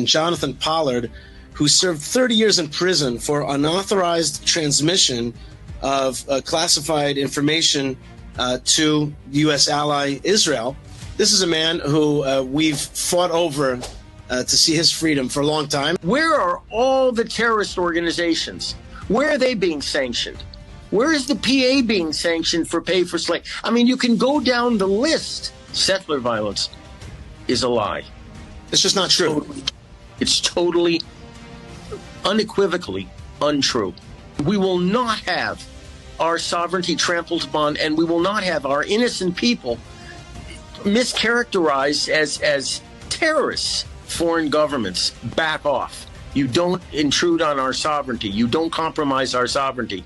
than Jonathan Pollard, who served 30 years in prison for unauthorized transmission of classified information to U.S. ally Israel. This is a man who we've fought over to see his freedom for a long time. Where are all the terrorist organizations? Where are they being sanctioned? Where is the PA being sanctioned for pay for slave? I mean, you can go down the list. Settler violence is a lie. It's just not true. It's totally, unequivocally untrue. We will not have our sovereignty trampled upon, and we will not have our innocent people mischaracterized as terrorists. Foreign governments, back off. You don't intrude on our sovereignty. You don't compromise our sovereignty.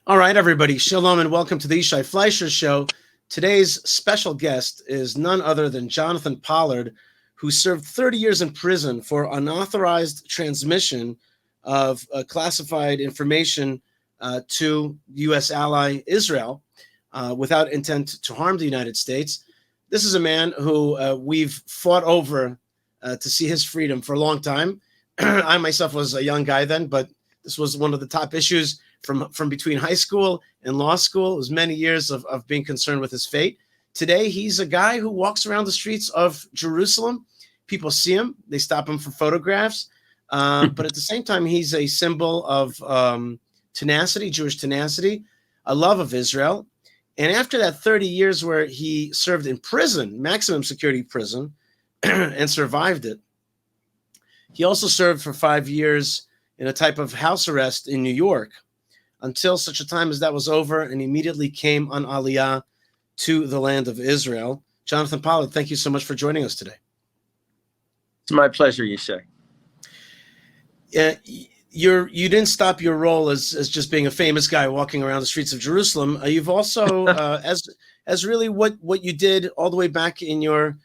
All right, everybody. Shalom and welcome to the Yishai Fleischer Show. Today's special guest is none other than Jonathan Pollard, who served 30 years in prison for unauthorized transmission of classified information to U.S. ally Israel without intent to harm the United States. This is a man who we've fought over to see his freedom for a long time. I myself was a young guy then, but this was one of the top issues from between high school and law school. It was many years of being concerned with his fate. Today, he's a guy who walks around the streets of Jerusalem. People see him. They stop him for photographs. But at the same time, he's a symbol of tenacity, Jewish tenacity, a love of Israel. And after that 30 years where he served in prison, maximum security prison, and survived it, he also served for 5 years in a type of house arrest in New York until such a time as that was over, and immediately came on Aliyah to the land of Israel. Jonathan Pollard, thank you so much for joining us today. It's my pleasure, Yishai. You didn't stop your role as just being a famous guy walking around the streets of Jerusalem. You've also, as really what you did all the way back when you were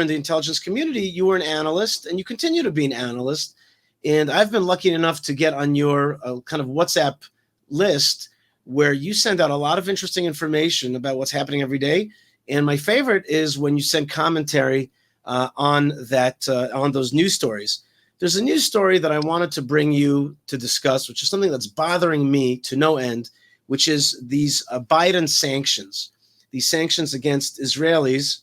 in the intelligence community, you were an analyst, and you continue to be an analyst. And I've been lucky enough to get on your kind of WhatsApp list where you send out a lot of interesting information about what's happening every day. And my favorite is when you send commentary on those news stories. There's a news story that I wanted to bring you to discuss, which is something that's bothering me to no end, which is these Biden sanctions, these sanctions against Israelis,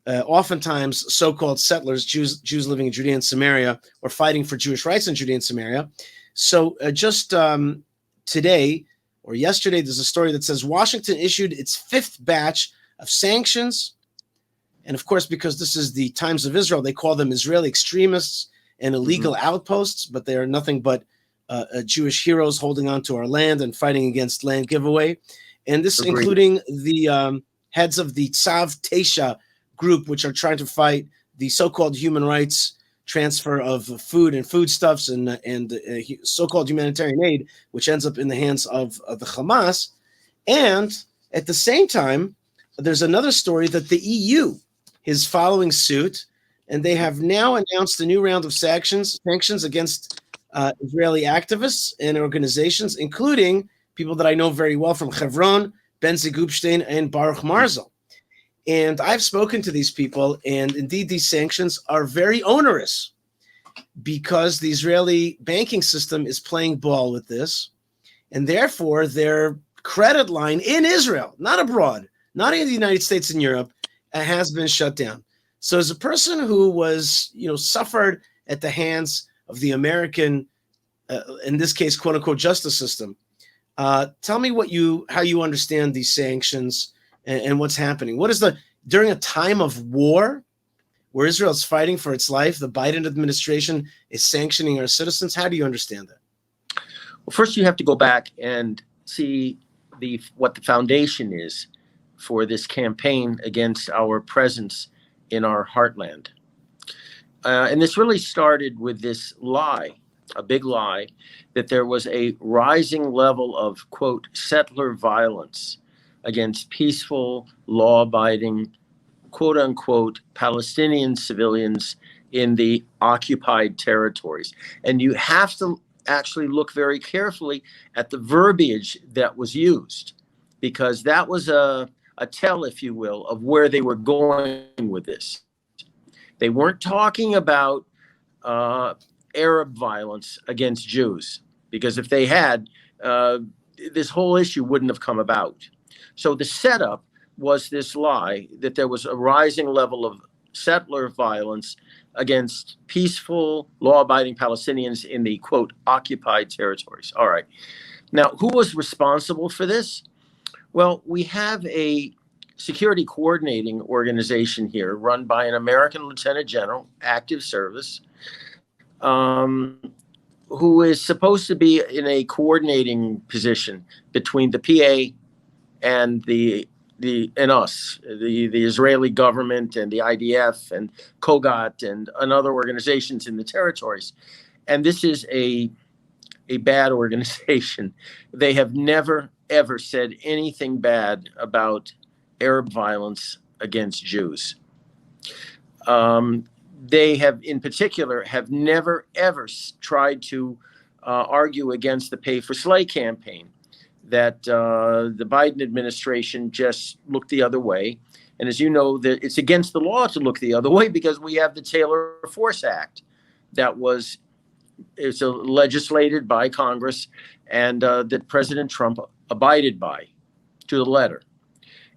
oftentimes so-called settlers, Jews living in Judea and Samaria, or fighting for Jewish rights in Judea and Samaria. So just today or yesterday, there's a story that says Washington issued its 5th batch of sanctions. And of course, because this is the Times of Israel, they call them Israeli extremists and illegal outposts, but they are nothing but Jewish heroes holding on to our land and fighting against land giveaway. And this including the heads of the Tzav Tesha group, which are trying to fight the so-called human rights transfer of food and foodstuffs and so-called humanitarian aid, which ends up in the hands of the Hamas. And at the same time, there's another story that the EU is following suit, and they have now announced a new round of sanctions against Israeli activists and organizations, including people that I know very well from Hebron, Benzi Gupstein, and Baruch Marzel. And I've spoken to these people, and indeed these sanctions are very onerous because the Israeli banking system is playing ball with this, and therefore their credit line in Israel, not abroad, not in the United States and Europe, has been shut down. So as a person who was, suffered at the hands of the American, in this case, quote unquote, justice system, tell me how you understand these sanctions and what's happening. During a time of war where Israel is fighting for its life, the Biden administration is sanctioning our citizens. How do you understand that? Well, first you have to go back and see what the foundation is for this campaign against our presence in our heartland. And this really started with this lie, a big lie, that there was a rising level of, quote, settler violence against peaceful, law-abiding, quote unquote, Palestinian civilians in the occupied territories. And you have to actually look very carefully at the verbiage that was used, because that was a tell, if you will, of where they were going with this. They weren't talking about Arab violence against Jews, because if they had, this whole issue wouldn't have come about. So the setup was this lie that there was a rising level of settler violence against peaceful, law-abiding Palestinians in the, quote, occupied territories. All right. Now, who was responsible for this? Well, we have a security coordinating organization here run by an American lieutenant general, active service, who is supposed to be in a coordinating position between the PA and us, the Israeli government and the IDF and Kogat and other organizations in the territories. And this is a bad organization. They have never, ever said anything bad about Arab violence against Jews. They have, in particular, have never, ever tried to argue against the Pay for Slay campaign that the Biden administration just looked the other way. And as you know, it's against the law to look the other way, because we have the Taylor Force Act that it's legislated by Congress and that President Trump abided by to the letter.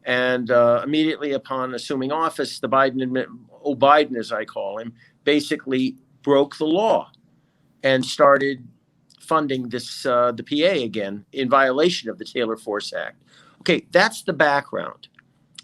And immediately upon assuming office, the Biden, as I call him, basically broke the law and started funding this the PA again in violation of the Taylor Force Act. Okay, that's the background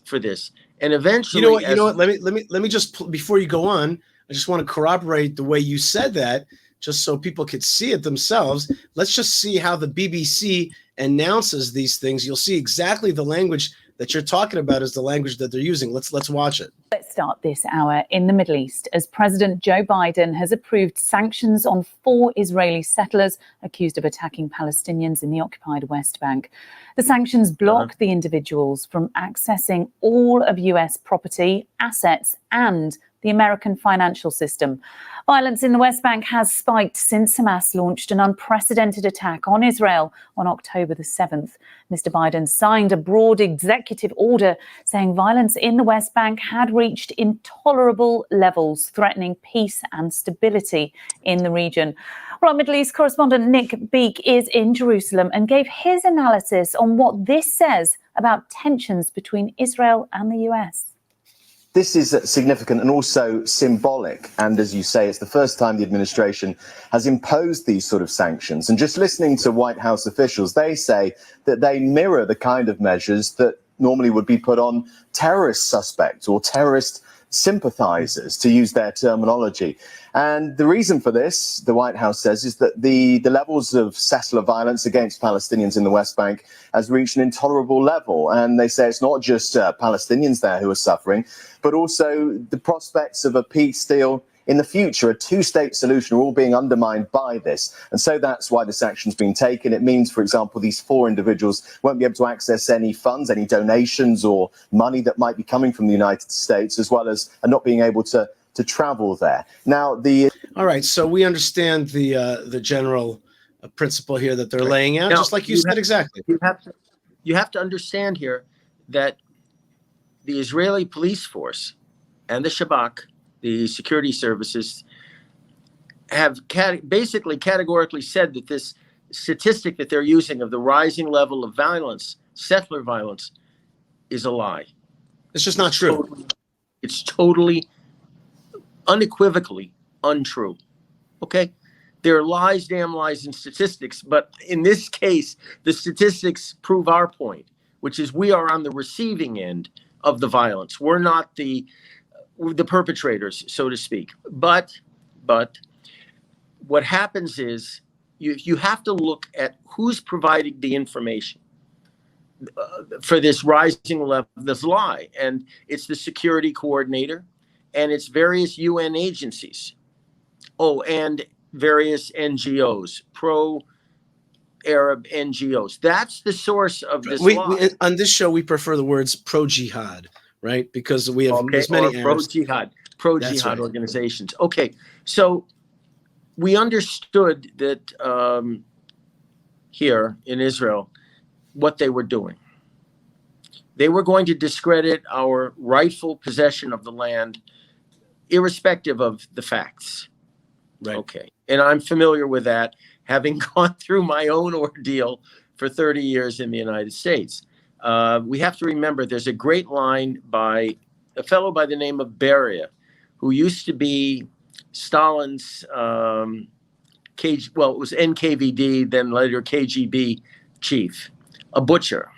for this. And eventually, you know what? Let me just, before you go on, I just want to corroborate the way you said that, just so people could see it themselves. Let's just see how the BBC announces these things. You'll see exactly the language that you're talking about is the language that they're using. Let's watch it. Let's start this hour in the Middle East, as President Joe Biden has approved sanctions on 4 Israeli settlers accused of attacking Palestinians in the occupied West Bank. The sanctions block the individuals from accessing all of US property, assets, and the American financial system. Violence in the West Bank has spiked since Hamas launched an unprecedented attack on Israel on October the 7th. Mr. Biden signed a broad executive order saying violence in the West Bank had reached intolerable levels, threatening peace and stability in the region. Well, our Middle East correspondent Nick Beek is in Jerusalem and gave his analysis on what this says about tensions between Israel and the US. This is significant and also symbolic. And as you say, it's the first time the administration has imposed these sort of sanctions. And just listening to White House officials, they say that they mirror the kind of measures that normally would be put on terrorist suspects or terrorist sympathizers, to use their terminology. And the reason for this, the White House says, is that the levels of settler violence against Palestinians in the West Bank has reached an intolerable level. And they say it's not just Palestinians there who are suffering, but also the prospects of a peace deal in the future, a two-state solution, are all being undermined by this. And so that's why this action's being taken. It means, for example, these 4 individuals won't be able to access any funds, any donations or money that might be coming from the United States, as well as not being able to travel there. Now, all right, so we understand the general principle here that they're laying out, now, just like you said exactly. You have to understand here that the Israeli police force and the Shabak, the security services, have basically categorically said that this statistic that they're using of the rising level of violence, settler violence, is a lie. It's just not true. It's totally, unequivocally untrue. Okay? There are lies, damn lies, and statistics, but in this case, the statistics prove our point, which is we are on the receiving end of the violence. We're not the perpetrators, so to speak. But what happens is you have to look at who's providing the information for this rising level, this lie. And it's the security coordinator, and it's various UN agencies. Oh, and various NGOs, pro-Arab NGOs. That's the source of this lie. On this show, we prefer the words pro-jihad, right? Because we have as many pro-jihad right. organizations. Okay, so we understood that here in Israel, what they were doing. They were going to discredit our rightful possession of the land irrespective of the facts. Right. Okay. And I'm familiar with that, having gone through my own ordeal for 30 years in the United States. We have to remember there's a great line by a fellow by the name of Beria, who used to be Stalin's it was NKVD, then later KGB chief, a butcher.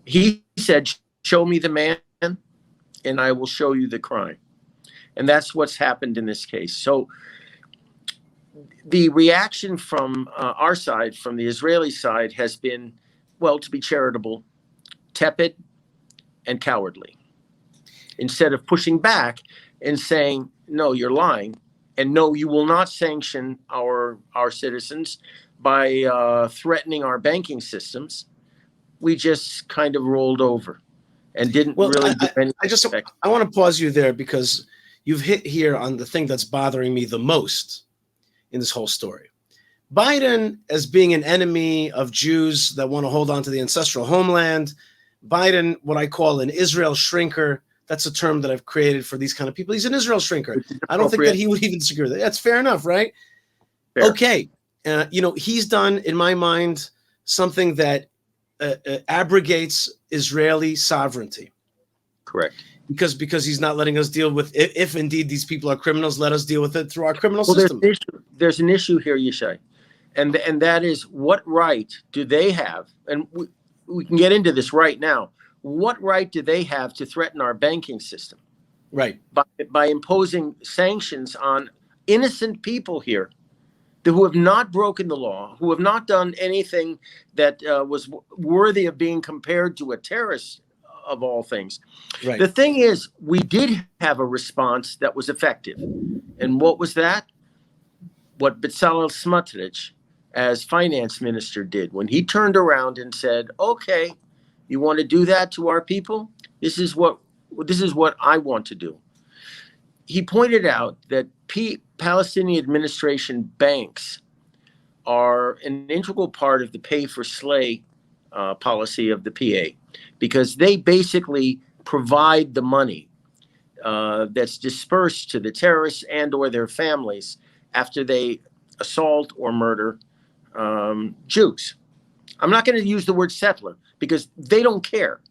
He said, "Show me the man, and I will show you the crime." And that's what's happened in this case. So the reaction from our side, from the Israeli side, has been, well, to be charitable, tepid and cowardly. Instead of pushing back and saying, no, you're lying, and no, you will not sanction our citizens by threatening our banking systems, we just kind of rolled over and didn't really do anything. I want to pause you there, because you've hit here on the thing that's bothering me the most in this whole story. Biden, as being an enemy of Jews that want to hold on to the ancestral homeland, Biden, what I call an Israel shrinker. That's a term that I've created for these kind of people. He's an Israel shrinker. I don't think that he would even disagree with it. That's fair enough, right? Fair. Okay. He's done, in my mind, something that abrogates Israeli sovereignty. Correct. Because he's not letting us deal with, if indeed these people are criminals, let us deal with it through our criminal system. There's an issue here, Yishai. And that is, what right do they have? And we can get into this right now. What right do they have to threaten our banking system? Right. By imposing sanctions on innocent people here who have not broken the law, who have not done anything that was worthy of being compared to a terrorist of all things. Right. The thing is, we did have a response that was effective. And what was that? What Bezalel Smotrich, as finance minister, did when he turned around and said, okay, you want to do that to our people? This is what I want to do. He pointed out that Palestinian administration banks are an integral part of the pay for slay policy of the PA, because they basically provide the money that's dispersed to the terrorists and or their families after they assault or murder Jews. I'm not going to use the word settler, because they don't care.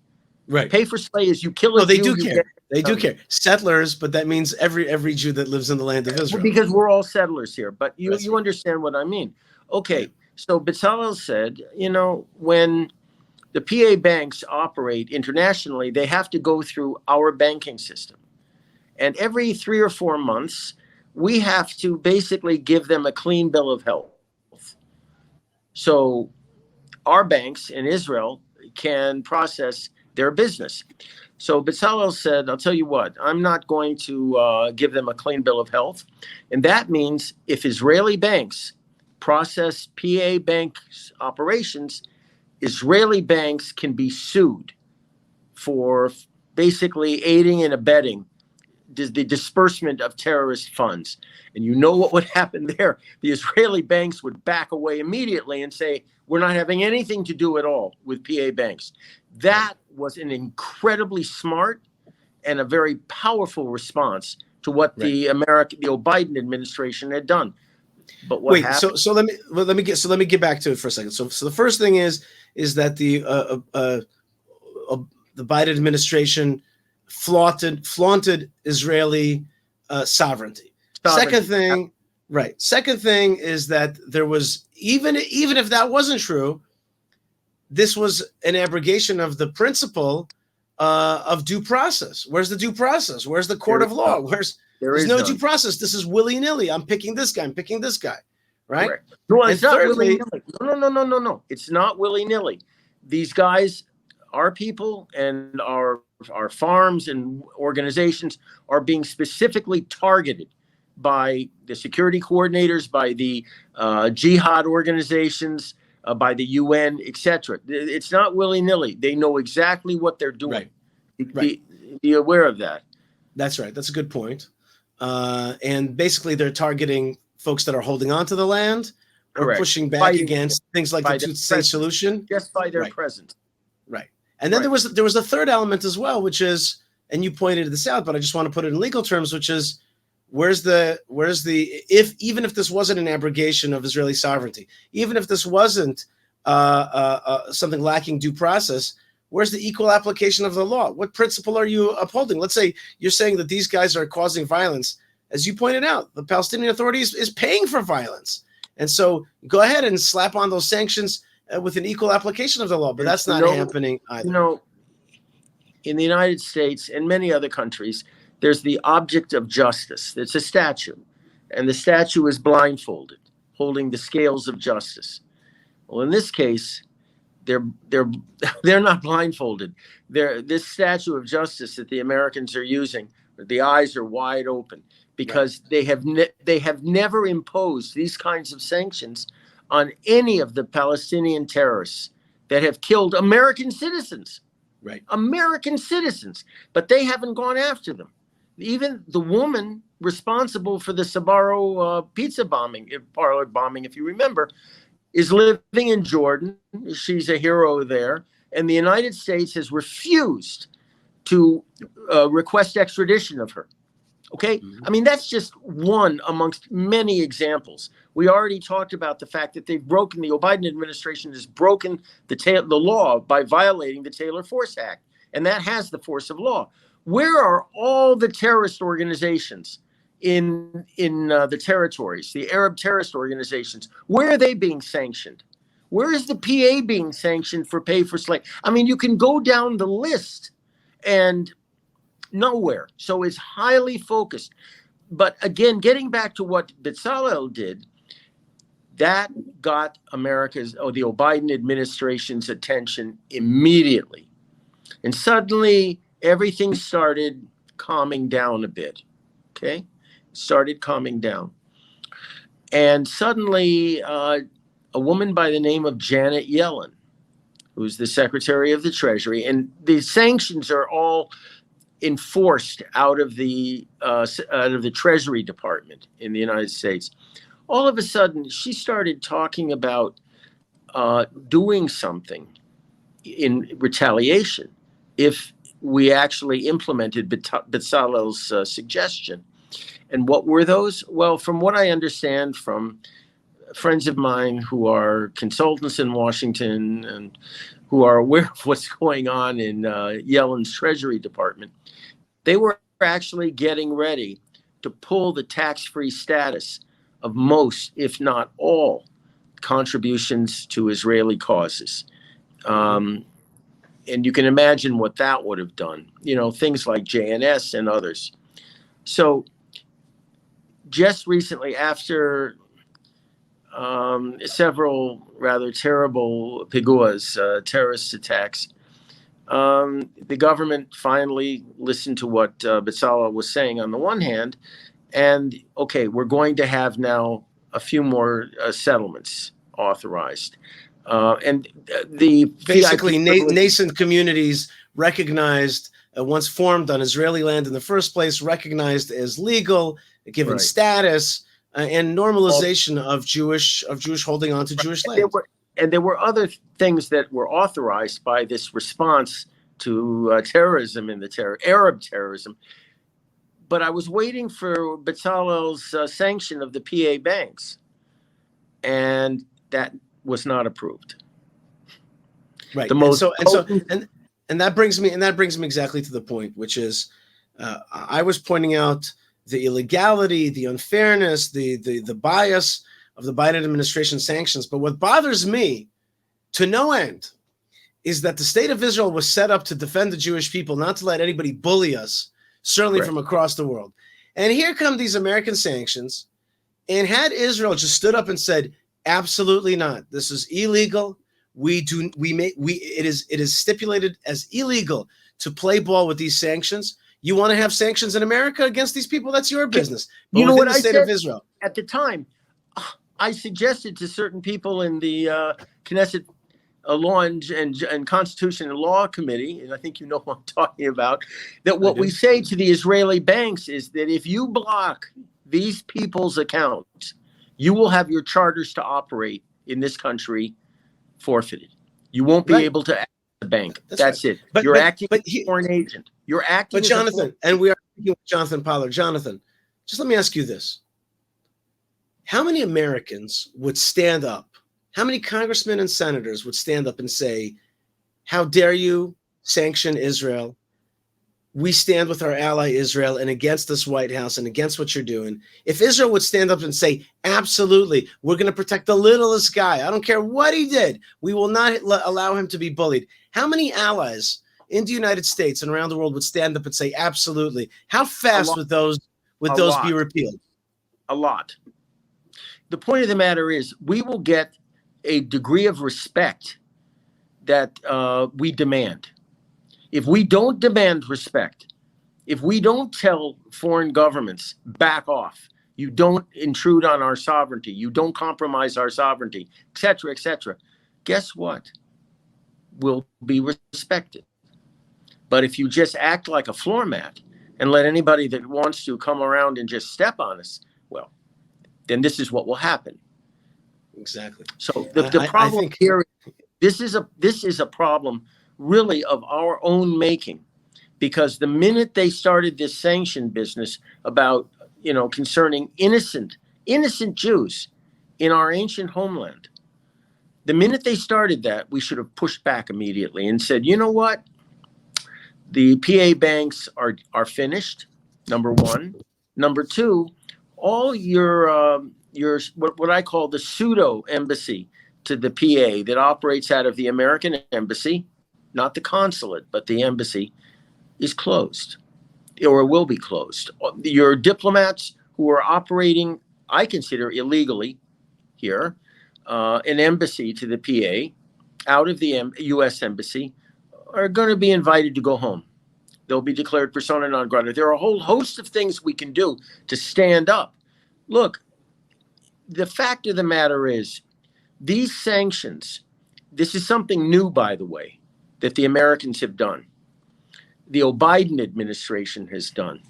Right. Pay for slay is you kill a Jew. They do care. They do care. Settlers, but that means every Jew that lives in the land of Israel. Because we're all settlers here. But you understand what I mean. Okay. So Bezalel said, when the PA banks operate internationally, they have to go through our banking system. And every 3 or 4 months, we have to basically give them a clean bill of health. So our banks in Israel can process their business. So Bezalel said, I'll tell you what, I'm not going to give them a clean bill of health. And that means if Israeli banks process PA banks operations, Israeli banks can be sued for basically aiding and abetting the disbursement of terrorist funds. And you know what would happen there? The Israeli banks would back away immediately and say, we're not having anything to do at all with PA banks. That was an incredibly smart and a very powerful response to what the Biden administration had done. But what happened? So let me get back to it for a second. So the first thing is that the Biden administration flaunted Israeli sovereignty. Second thing is that there was, even if that wasn't true, this was an abrogation of the principle of due process. Where's the due process? Where's the court of law? There's no due process. This is willy-nilly. I'm picking this guy. I'm picking this guy. Right? Correct. No, it's not willy-nilly. No. It's not willy-nilly. These guys, our people and our farms and organizations are being specifically targeted by the security coordinators, by the jihad organizations, by the UN, etc. It's not willy-nilly. They know exactly what they're doing. Right. Be aware of that. That's right. That's a good point. And basically, they're targeting folks that are holding on to the land or pushing back against things like the two-state solution. Just by their presence. Right. And then there was a third element as well, which is, and you pointed this out, but I just want to put it in legal terms, which is where's the if even if this wasn't an abrogation of Israeli sovereignty, even if this wasn't something lacking due process, where's the equal application of the law? What principle are you upholding? Let's say you're saying that these guys are causing violence. As you pointed out, the Palestinian Authority is paying for violence. And so go ahead and slap on those sanctions with an equal application of the law. But that's not happening either. You know, in the United States and many other countries, there's the object of justice. It's a statue. And the statue is blindfolded, holding the scales of justice. Well, in this case, they're not blindfolded. This statue of justice that the Americans are using, the eyes are wide open, because they have never imposed these kinds of sanctions on any of the Palestinian terrorists that have killed American citizens. Right. American citizens, but they haven't gone after them. Even the woman responsible for the Sbarro pizza parlor bombing, if you remember, is living in Jordan. She's a hero there. And the United States has refused to request extradition of her. Okay? Mm-hmm. I mean, that's just one amongst many examples. We already talked about the fact that the Biden administration has broken the law by violating the Taylor Force Act. And that has the force of law. Where are all the terrorist organizations in the territories, the Arab terrorist organizations? Where are they being sanctioned? Where is the PA being sanctioned for pay for slave? I mean, you can go down the list and nowhere. So it's highly focused. But again, getting back to what Bezalel did, that got the Biden administration's attention immediately. And suddenly everything started calming down a bit. Okay? Started calming down. And suddenly a woman by the name of Janet Yellen, who's the Secretary of the Treasury, and the sanctions are all enforced out of the Treasury Department in the United States. All of a sudden, she started talking about doing something in retaliation if we actually implemented Bezalel's suggestion. And what were those? Well, from what I understand from friends of mine who are consultants in Washington and who are aware of what's going on in Yellen's Treasury Department, they were actually getting ready to pull the tax-free status of most, if not all, contributions to Israeli causes. And you can imagine what that would have done, things like JNS and others. So just recently, after several rather terrible piguas, terrorist attacks, the government finally listened to what Bezalel was saying on the one hand, and okay, we're going to have now a few more settlements authorized. And the basically nascent communities recognized, once formed on Israeli land in the first place, recognized as legal, given status, and normalization of Jewish holding on to Jewish land. There were other things that were authorized by this response to terrorism and Arab terrorism. But I was waiting for Bezalel's sanction of the PA banks, and that was not approved. Right. And that brings me exactly to the point, which is I was pointing out the illegality, the unfairness, the bias of the Biden administration sanctions. But what bothers me to no end is that the state of Israel was set up to defend the Jewish people, not to let anybody bully us, certainly from across the world. And here come these American sanctions. And had Israel just stood up and said, absolutely not, this is illegal. It is stipulated as illegal to play ball with these sanctions. You want to have sanctions in America against these people? That's your business. But you know what I said of Israel at the time? I suggested to certain people in the Knesset Law and Constitution and Law Committee, and I think you know what I'm talking about, that what we say to the Israeli banks is that if you block these people's accounts, you will have your charters to operate in this country forfeited. You won't be able to act as a bank. That's it. You're acting as a foreign agent. You're acting. But Jonathan, and we are speaking with Jonathan Pollard. Jonathan, just let me ask you this. How many Americans would stand up? How many congressmen and senators would stand up and say, how dare you sanction Israel? We stand with our ally Israel and against this White House and against what you're doing. If Israel would stand up and say, absolutely, we're going to protect the littlest guy. I don't care what he did. We will not allow him to be bullied. How many allies in the United States and around the world would stand up and say, absolutely? How fast would those be repealed? A lot. The point of the matter is we will get a degree of respect that we demand. If we don't demand respect, if we don't tell foreign governments, back off, you don't intrude on our sovereignty, you don't compromise our sovereignty, et cetera, guess what? We'll be respected. But if you just act like a floor mat and let anybody that wants to come around and just step on us, well, then this is what will happen. Exactly. So the problem here, this is a problem really of our own making, because the minute they started this sanction business about, concerning innocent Jews in our ancient homeland, the minute they started that, we should have pushed back immediately and said, you know what? The PA banks are finished, number one. Number two, all your what I call the pseudo embassy to the PA that operates out of the American embassy, not the consulate, but the embassy, is closed or will be closed. Your diplomats who are operating, I consider illegally here, an embassy to the PA out of the U.S. embassy are going to be invited to go home. They'll be declared persona non grata. There are a whole host of things we can do to stand up. Look, the fact of the matter is, these sanctions, this is something new, by the way, that the Americans have done, the Biden administration has done,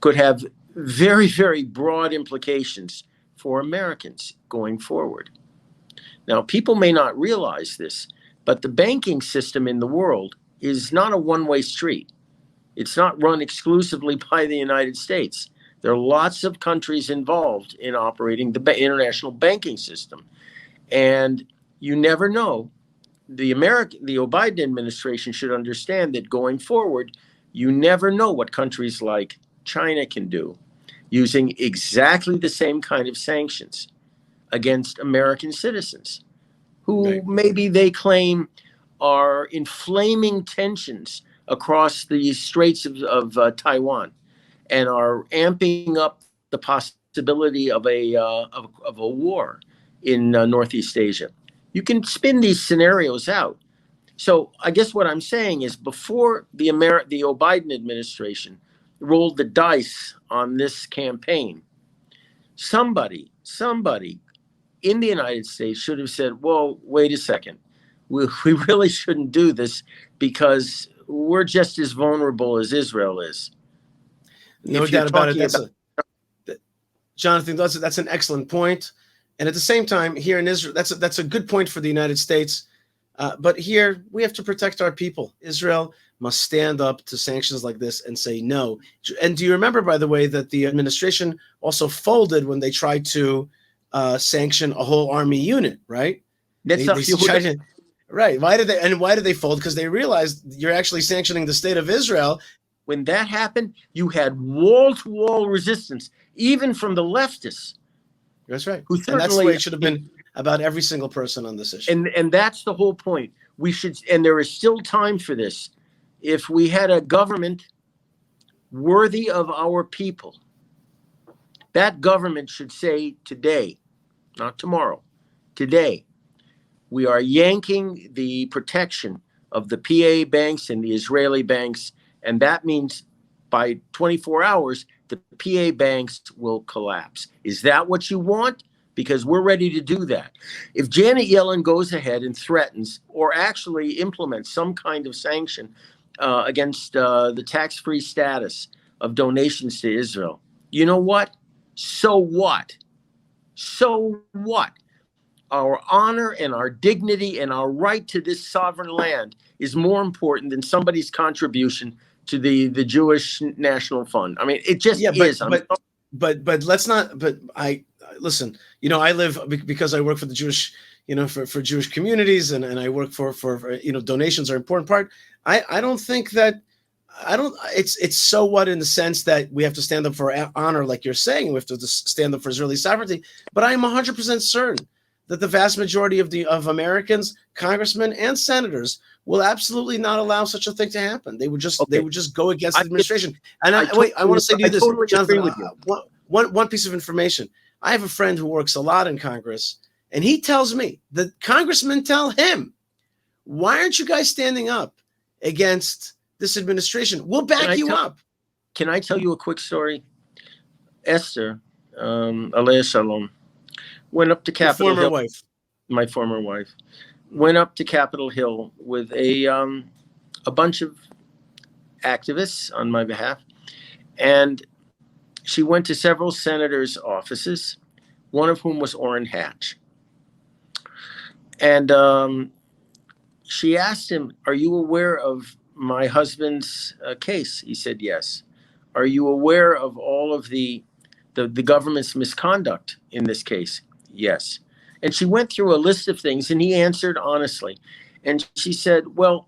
could have very, very broad implications for Americans going forward. Now, people may not realize this, but the banking system in the world is not a one-way street. It's not run exclusively by the United States. There are lots of countries involved in operating the international banking system. And you never know. The Biden administration should understand that going forward, you never know what countries like China can do using exactly the same kind of sanctions against American citizens who maybe they claim are inflaming tensions across the Straits of Taiwan and are amping up the possibility of a war in Northeast Asia. You can spin these scenarios out. So I guess what I'm saying is, before the Biden administration rolled the dice on this campaign, somebody in the United States should have said, well, wait a second, we really shouldn't do this because we're just as vulnerable as Israel is. No doubt about it. Jonathan, that's an excellent point. And at the same time, here in Israel, that's a good point for the United States. But here, we have to protect our people. Israel must stand up to sanctions like this and say no. And do you remember, by the way, that the administration also folded when they tried to sanction a whole army unit, right? Right. Why did they fold? Because they realized you're actually sanctioning the state of Israel. When that happened, you had wall-to-wall resistance, even from the leftists. That's right. And that's the way it should have been about every single person on this issue. And that's the whole point. We should, and there is still time for this. If we had a government worthy of our people, that government should say today, not tomorrow, today, we are yanking the protection of the PA banks and the Israeli banks. And that means by 24 hours, the PA banks will collapse. Is that what you want? Because we're ready to do that. If Janet Yellen goes ahead and threatens or actually implements some kind of sanction against the tax-free status of donations to Israel, you know what? So what? So what? Our honor and our dignity and our right to this sovereign land is more important than somebody's contribution to the Jewish National Fund. I mean, it just is. but let's not. But I listen. You know, I live because I work for the Jewish, you know, for Jewish communities, and I work for you know, donations are an important part. I don't think that. It's so what, in the sense that we have to stand up for honor, like you're saying, we have to stand up for Israeli sovereignty. But I am 100% certain that the vast majority of Americans, congressmen and senators, will absolutely not allow such a thing to happen. They would just go against the administration. And I want to say to you this, totally Jonathan, agree with you. one piece of information. I have a friend who works a lot in Congress, and he tells me that congressmen tell him, "Why aren't you guys standing up against this administration? We'll back you up." Can I tell you a quick story? Esther, Alea Shalom, went up to Capitol Hill. My former wife went up to Capitol Hill with a bunch of activists on my behalf, and she went to several senators' offices, one of whom was Orrin Hatch. And she asked him, "Are you aware of my husband's case?" He said, "Yes." "Are you aware of all of the government's misconduct in this case?" "Yes." And she went through a list of things, and he answered honestly. And she said, "Well,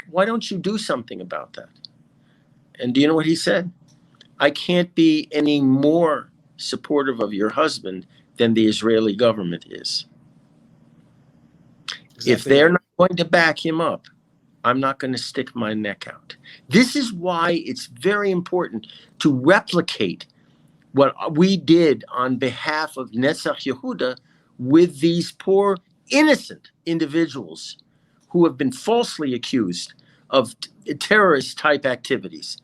why don't you do something about that?" And do you know what he said? "I can't be any more supportive of your husband than the Israeli government is." Exactly. If they're not going to back him up, I'm not going to stick my neck out. This is why it's very important to replicate what we did on behalf of Netzach Yehuda with these poor, innocent individuals who have been falsely accused of terrorist-type activities.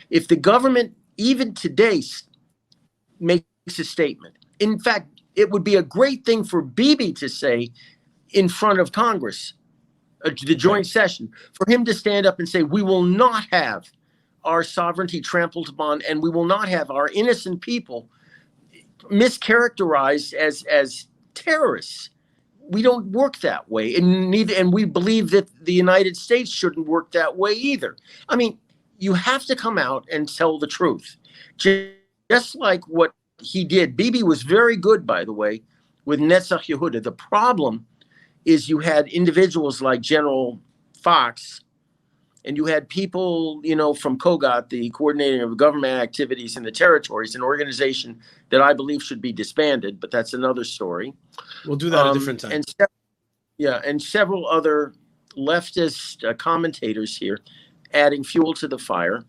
If the government, even today, makes a statement, in fact, it would be a great thing for Bibi to say in front of Congress, the joint session, for him to stand up and say, "We will not have our sovereignty trampled upon, and we will not have our innocent people mischaracterized as terrorists. We don't work that way, and we believe that the United States shouldn't work that way either." I mean, you have to come out and tell the truth, just like what he did. Bibi was very good, by the way, with Netzach Yehuda. The problem is you had individuals like General Fox, and you had people, you know, from COGAT, the Coordinating of Government Activities in the Territories, an organization that I believe should be disbanded, but that's another story. We'll do that a different time. And several other leftist commentators here adding fuel to the fire.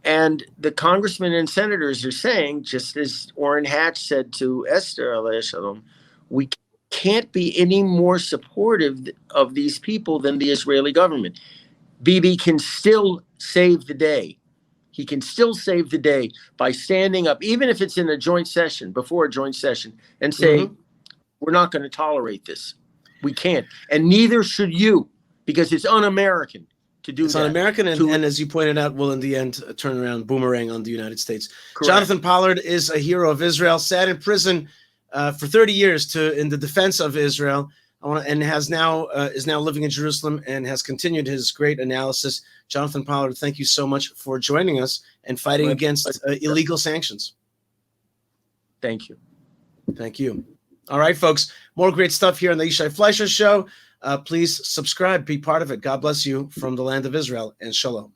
And the congressmen and senators are saying, just as Orrin Hatch said to Esther Alea Shalom, we can't be any more supportive of these people than the Israeli government. Bibi can still save the day. He can still save the day by standing up, even if it's in a joint session, before a joint session, and saying, "We're not going to tolerate this. We can't." And neither should you, because it's un-American to do that. It's un-American, and as you pointed out, will in the end turn around, boomerang on the United States. Correct. Jonathan Pollard is a hero of Israel, sat in prison for 30 years in the defense of Israel, and is now living in Jerusalem and has continued his great analysis. Jonathan Pollard, thank you so much for joining us and fighting against illegal sanctions. Thank you. Thank you. All right, folks, more great stuff here on the Yishai Fleischer Show. Please subscribe, be part of it. God bless you from the land of Israel, and shalom.